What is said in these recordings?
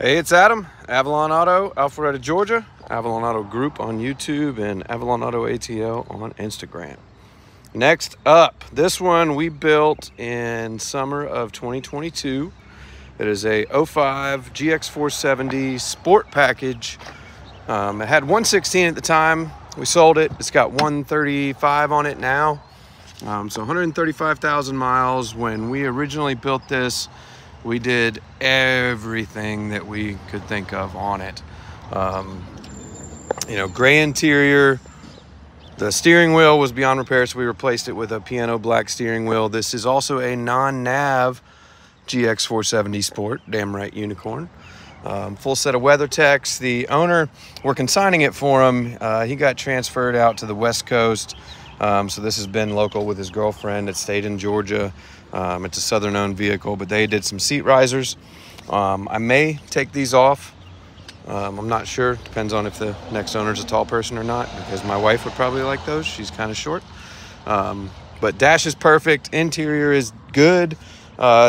Hey, it's Adam, Avalon Auto, Alpharetta, Georgia, Avalon Auto Group on YouTube, and Avalon Auto ATL on Instagram. Next up, this one we built in summer of 2022. It is a 05 GX470 Sport Package. It had 116 at the time. We sold it. It's got 135 on it now. So 135,000 miles. When we originally built this, we did everything that we could think of on it. Gray interior. The steering wheel was beyond repair, so we replaced it with a piano black steering wheel. This is also a non-nav GX470 Sport, damn right unicorn. Full set of weather techs. The owner, we're consigning it for him. He got transferred out to the West Coast. So this has been local with his girlfriend. It stayed in Georgia. It's a Southern-owned vehicle, but they did some seat risers. I may take these off. I'm not sure. Depends on if the next owner's a tall person or not, because my wife would probably like those. She's kind of short. But dash is perfect. Interior is good.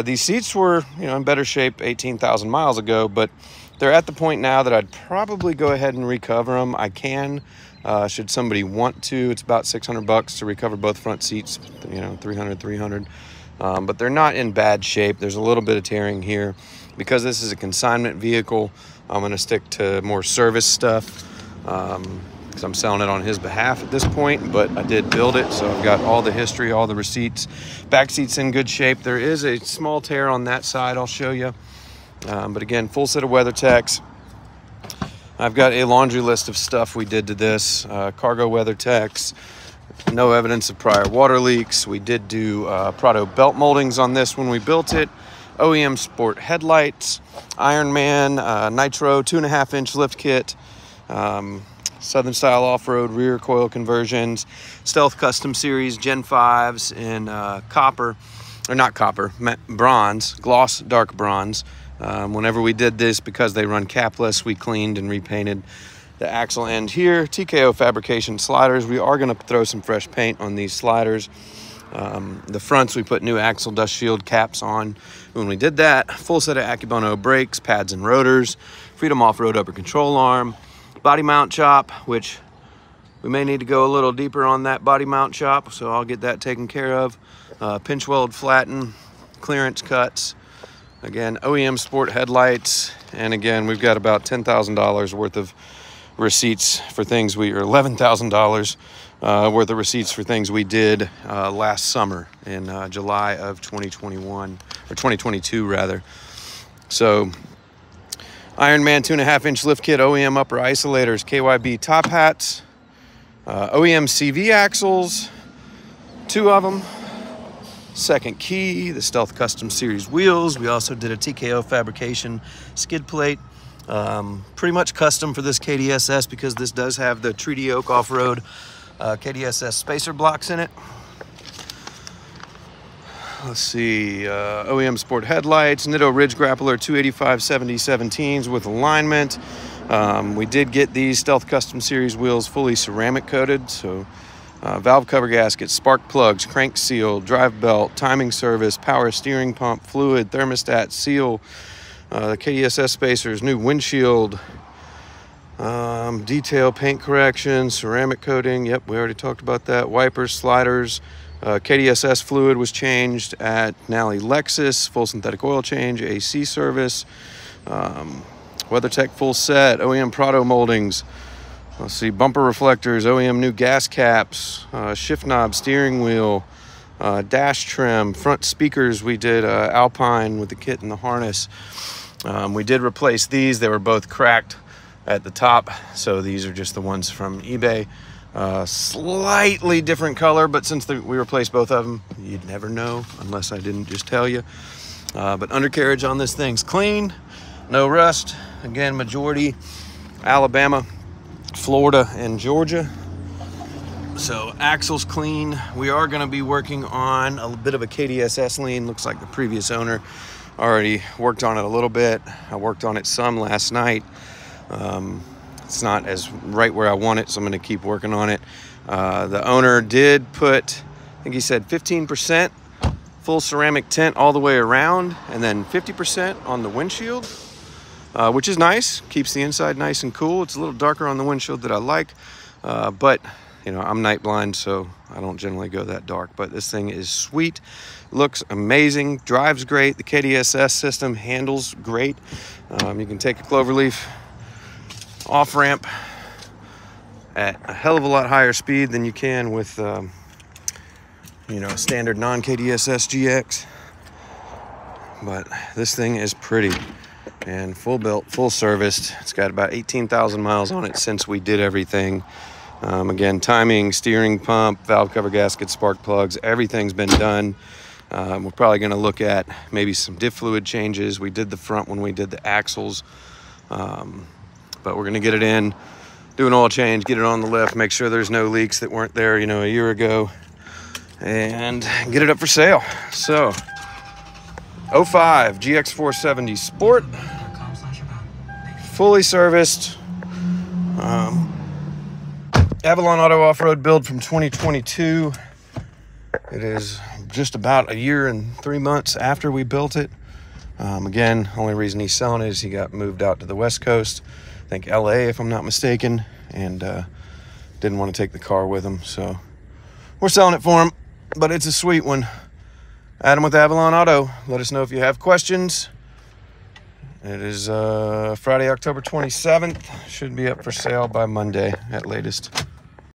These seats were, in better shape 18,000 miles ago, but they're at the point now that I'd probably go ahead and recover them. I can, should somebody want to. It's about $600 to recover both front seats, 300. But they're not in bad shape. There's a little bit of tearing here. Because this is a consignment vehicle, I'm going to stick to more service stuff because I'm selling it on his behalf at this point, but I did build it, so I've got all the history, all the receipts. Back seat's in good shape. There is a small tear on that side I'll show you. But again, full set of weather techs. I've got a laundry list of stuff we did to this. Cargo weather techs. No evidence of prior water leaks. We did do Prado belt moldings on this when we built it. OEM Sport headlights, Ironman Nitro 2.5-inch lift kit, Southern style off-road rear coil conversions, Stealth Custom Series Gen 5s in copper, or not copper, bronze, gloss dark bronze. Whenever we did this, because they run capless, we cleaned and repainted the axle end here. TKO fabrication sliders. We are going to throw some fresh paint on these sliders. The fronts, we put new axle dust shield caps on when we did that. Full set of Akebono brakes, pads and rotors, Freedom off-road upper control arm, body mount chop, which we may need to go a little deeper on that body mount chop, so I'll get that taken care of. Pinch weld flatten, clearance cuts. Again, OEM Sport headlights, and again, we've got about $10,000 worth of receipts for things or $11,000 worth of receipts for things we did last summer in July of 2021, or 2022 rather. So Ironman 2.5-inch lift kit, OEM upper isolators, KYB top hats, OEM CV axles, 2 of them, second key, the Stealth Custom Series wheels. We also did a TKO fabrication skid plate. Pretty much custom for this KDSS because this does have the Treaty Oak off-road KDSS spacer blocks in it. Let's see, OEM Sport headlights, Nitto Ridge Grappler 285/70 with alignment. We did get these Stealth Custom Series wheels fully ceramic coated, so valve cover gasket, spark plugs, crank seal, drive belt, timing service, power steering pump, fluid, thermostat, seal, the KDSS spacers, new windshield, detail, paint correction, ceramic coating. Yep, we already talked about that. Wipers, sliders, KDSS fluid was changed at Nally Lexus, full synthetic oil change, AC service, WeatherTech full set, OEM Prado moldings. Let's see, bumper reflectors, OEM new gas caps, shift knob, steering wheel, dash trim, front speakers. We did Alpine with the kit and the harness. We did replace these. They were both cracked at the top, so these are just the ones from eBay. Slightly different color, but since we replaced both of them, you'd never know unless I didn't just tell you. But undercarriage on this thing's clean, no rust. Again, majority Alabama, Florida, and Georgia. So axle's clean. We are going to be working on a bit of a KDSS lean. Looks like the previous owner already worked on it a little bit. I worked on it some last night. It's not as right where I want it, so I'm going to keep working on it. The owner did put, I think he said 15% full ceramic tint all the way around, and then 50% on the windshield. which is nice. Keeps the inside nice and cool. It's a little darker on the windshield that I like, but you know, I'm night blind, so I don't generally go that dark. But this thing is sweet, looks amazing, drives great. The KDSS system handles great. You can take a cloverleaf off ramp at a hell of a lot higher speed than you can with you know, standard non-KDSS GX. But this thing is pretty and full built, full serviced. It's got about 18,000 miles on it since we did everything. Again, timing, steering pump, valve cover gasket, spark plugs, everything's been done. We're probably going to look at maybe some diff fluid changes. We did the front when we did the axles, but we're going to get it in, do an oil change, get it on the lift, make sure there's no leaks that weren't there, you know, a year ago, and get it up for sale. So 05 GX470 Sport, fully serviced, Avalon Auto Off-Road build from 2022. It is just about a year and 3 months after we built it. Again, only reason he's selling it is he got moved out to the West Coast, I think LA if I'm not mistaken, and didn't want to take the car with him, so we're selling it for him. But it's a sweet one. Adam with Avalon Auto. Let us know if you have questions. It is Friday, October 27th. Should be up for sale by Monday at latest.